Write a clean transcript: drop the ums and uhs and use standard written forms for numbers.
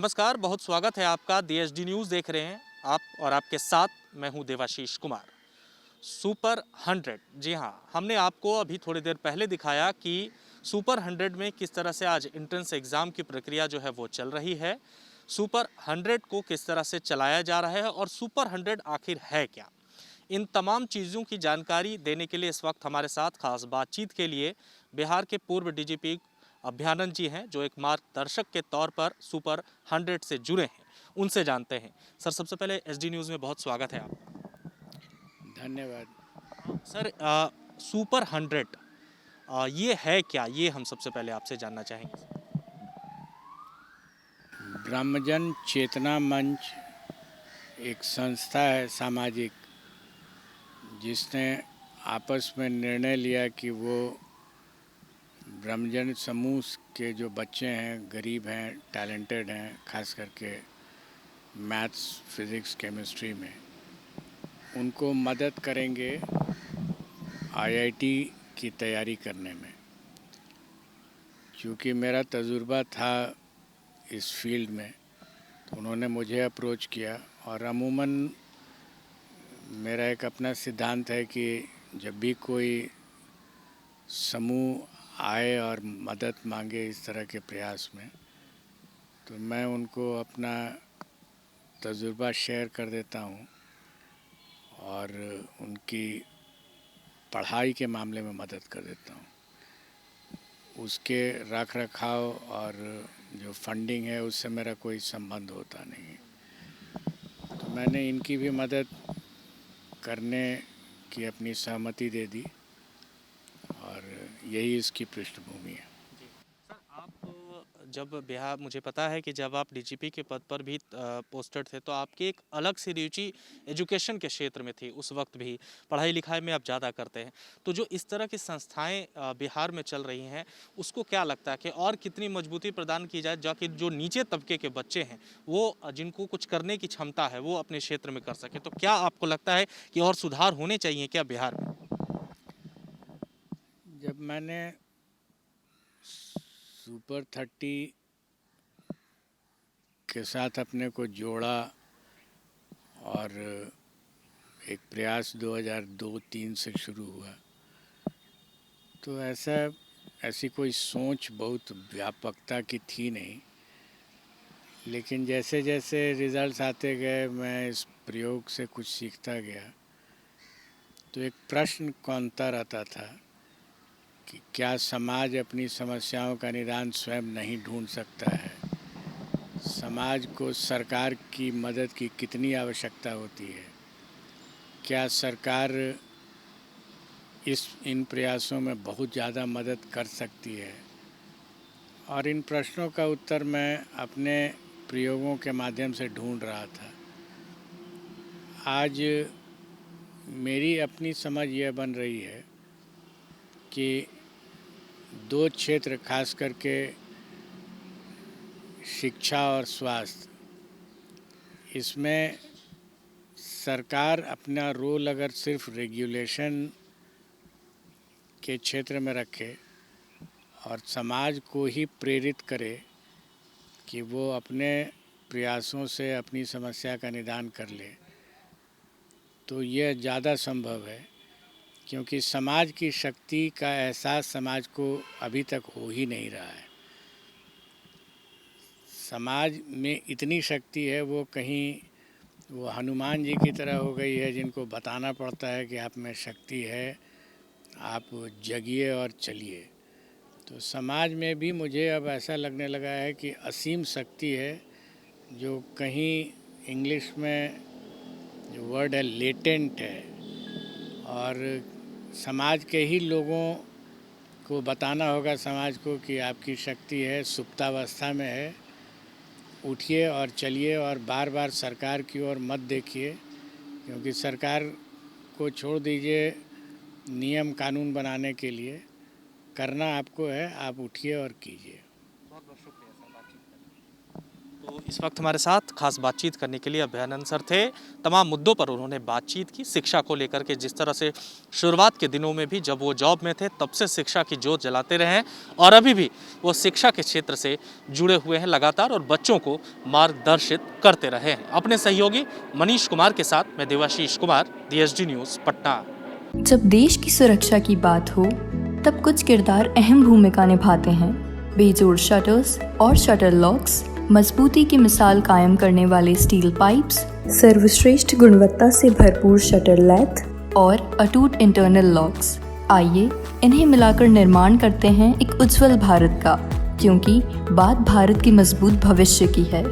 नमस्कार, बहुत स्वागत है आपका। DSD न्यूज़ देख रहे हैं आप और आपके साथ मैं हूं देवाशीष कुमार। सुपर 100, जी हाँ, हमने आपको अभी थोड़ी देर पहले दिखाया कि सुपर 100 में किस तरह से आज एंट्रेंस एग्ज़ाम की प्रक्रिया जो है वो चल रही है। सुपर 100 को किस तरह से चलाया जा रहा है और सुपर 100 आखिर है क्या? इन तमाम चीज़ों की जानकारी देने के लिए इस वक्त हमारे साथ खास बातचीत के लिए बिहार के पूर्व DGP अभ्यानंद जी हैं, जो एक मार्गदर्शक के तौर पर सुपर 100 से जुड़े हैं। उनसे जानते हैं। सर, सबसे पहले SD न्यूज़ में बहुत स्वागत है आपका। धन्यवाद। सर, सुपर 100 ये है क्या? ये हम सबसे पहले आपसे जानना चाहेंगे। ब्रह्मजन चेतना मंच एक संस्था है सामाजिक, जिसने आपस में निर्णय लिया कि वो ब्रह्मजन समूह के जो बच्चे हैं, गरीब हैं, टैलेंटेड हैं, खास करके मैथ्स, फिज़िक्स, केमिस्ट्री में, उनको मदद करेंगे IIT की तैयारी करने में। क्योंकि मेरा तजुर्बा था इस फील्ड में, तो उन्होंने मुझे अप्रोच किया। और अमूमन मेरा एक अपना सिद्धांत है कि जब भी कोई समूह आए और मदद मांगे इस तरह के प्रयास में, तो मैं उनको अपना तजुर्बा शेयर कर देता हूँ और उनकी पढ़ाई के मामले में मदद कर देता हूँ। उसके रख रखाव और जो फंडिंग है उससे मेरा कोई संबंध होता नहीं है। तो मैंने इनकी भी मदद करने की अपनी सहमति दे दी और यही इसकी पृष्ठभूमि है। जी। सर, आप जब बिहार, मुझे पता है कि जब आप DGP के पद पर भी पोस्टेड थे, तो आपकी एक अलग सी रुचि एजुकेशन के क्षेत्र में थी। उस वक्त भी पढ़ाई लिखाई में आप ज़्यादा करते हैं। तो जो इस तरह की संस्थाएं बिहार में चल रही हैं, उसको क्या लगता है कि और कितनी मजबूती प्रदान की जाए, जाकि जो नीचे तबके के बच्चे हैं वो जिनको कुछ करने की क्षमता है वो अपने क्षेत्र में कर सके? तो क्या आपको लगता है कि और सुधार होने चाहिए क्या बिहार में? जब मैंने सुपर 30 के साथ अपने को जोड़ा और एक प्रयास 2002-03 से शुरू हुआ, तो ऐसी कोई सोच बहुत व्यापकता की थी नहीं। लेकिन जैसे जैसे रिज़ल्ट्स आते गए, मैं इस प्रयोग से कुछ सीखता गया। तो एक प्रश्न कौंता रहता था कि क्या समाज अपनी समस्याओं का निदान स्वयं नहीं ढूंढ सकता है? समाज को सरकार की मदद की कितनी आवश्यकता होती है? क्या सरकार इन प्रयासों में बहुत ज़्यादा मदद कर सकती है? और इन प्रश्नों का उत्तर मैं अपने प्रयोगों के माध्यम से ढूंढ रहा था। आज मेरी अपनी समझ यह बन रही है कि दो क्षेत्र, खास करके शिक्षा और स्वास्थ्य, इसमें सरकार अपना रोल अगर सिर्फ रेगुलेशन के क्षेत्र में रखे और समाज को ही प्रेरित करे कि वो अपने प्रयासों से अपनी समस्या का निदान कर ले, तो यह ज़्यादा संभव है। क्योंकि समाज की शक्ति का एहसास समाज को अभी तक हो ही नहीं रहा है। समाज में इतनी शक्ति है, वो कहीं वो हनुमान जी की तरह हो गई है, जिनको बताना पड़ता है कि आप में शक्ति है, आप जगिए और चलिए। तो समाज में भी मुझे अब ऐसा लगने लगा है कि असीम शक्ति है, जो कहीं इंग्लिश में जो वर्ड है लेटेंट है, और समाज के ही लोगों को बताना होगा समाज को कि आपकी शक्ति है, सुप्तावस्था में है, उठिए और चलिए। और बार बार सरकार की ओर मत देखिए, क्योंकि सरकार को छोड़ दीजिए नियम कानून बनाने के लिए, करना आपको है, आप उठिए और कीजिए। बहुत बहुत शुक्रिया सर, बातचीत करने के लिए। तो इस वक्त हमारे साथ खास बातचीत करने के लिए अभयानंद सर थे। तमाम मुद्दों पर उन्होंने बातचीत की, शिक्षा को लेकर के जिस तरह से शुरुआत के दिनों में भी जब वो जॉब में थे तब से शिक्षा की जोत जलाते रहे हैं और अभी भी वो शिक्षा के क्षेत्र से जुड़े हुए हैं लगातार और बच्चों को मार्गदर्शित करते रहे हैं। अपने सहयोगी मनीष कुमार के साथ मैं देवाशीष कुमार, DSD न्यूज़ पटना। जब देश की सुरक्षा की बात हो तब कुछ किरदार अहम भूमिका निभाते हैं। बेजोड़ शटर्स और शटर लॉक्स, मजबूती की मिसाल कायम करने वाले स्टील पाइप्स, सर्वश्रेष्ठ गुणवत्ता से भरपूर शटर लैथ और अटूट इंटरनल लॉक्स। आइए इन्हें मिलाकर निर्माण करते हैं एक उज्जवल भारत का, क्योंकि बात भारत की मजबूत भविष्य की है।